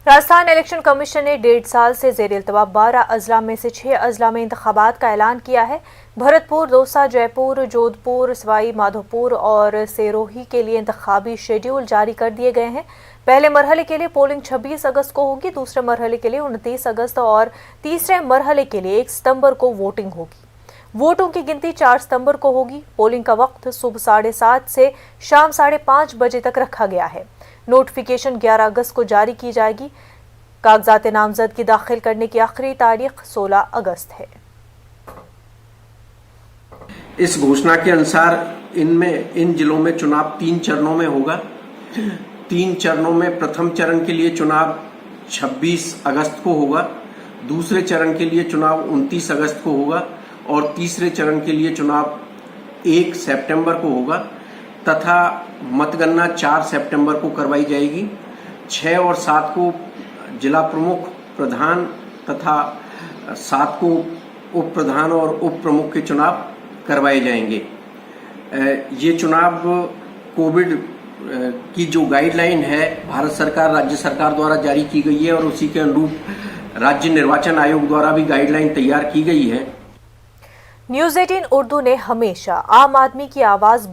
Rajasthan election commission ने 1.5 साल से ज़ेर-इल्तवा 12 अजला में से 6 अजला में इंतखाबात का ऐलान किया है। भरतपुर, दौसा, जयपुर, जोधपुर, सवाई माधोपुर और सिरोही के लिए इंतखाबी शेड्यूल जारी कर दिए गए हैं। पहले मरहले के लिए पोलिंग 26 अगस्त को होगी, दूसरे मरहले के लिए 29 अगस्त और तीसरे मरहले के लिए 1 सितंबर को वोटिंग होगी। वोटों की गिनती 4 सितंबर को होगी। पोलिंग का वक्त सुबह 7:30 से शाम 5:30 बजे तक रखा गया है। नोटिफिकेशन 11 अगस्त को जारी की जाएगी। कागजात नामजदगी दाखिल करने की आखिरी तारीख 16 अगस्त है। इस घोषणा के अनुसार इन जिलों में चुनाव 3 चरणों में होगा। 3 चरणों में प्रथम चरण के लिए चुनाव 26 अगस्त को होगा, दूसरे चरण के लिए चुनाव 29 अगस्त को होगा और तीसरे चरण के लिए चुनाव 1 सितंबर को होगा तथा मतगणना 4 सितंबर को करवाई जाएगी। 6 और 7 को जिला प्रमुख, प्रधान तथा 7 को उप प्रधान और उप प्रमुख के चुनाव करवाए जाएंगे। ये चुनाव कोविड की जो गाइडलाइन है भारत सरकार, राज्य सरकार द्वारा जारी की गई है और उसी के अनुरूप राज्य निर्वाचन आयोग द्वारा भी गाइडलाइन तैयार की गई है। न्यूज़ 18 उर्दू ने हमेशा आम आदमी की आवाज बनी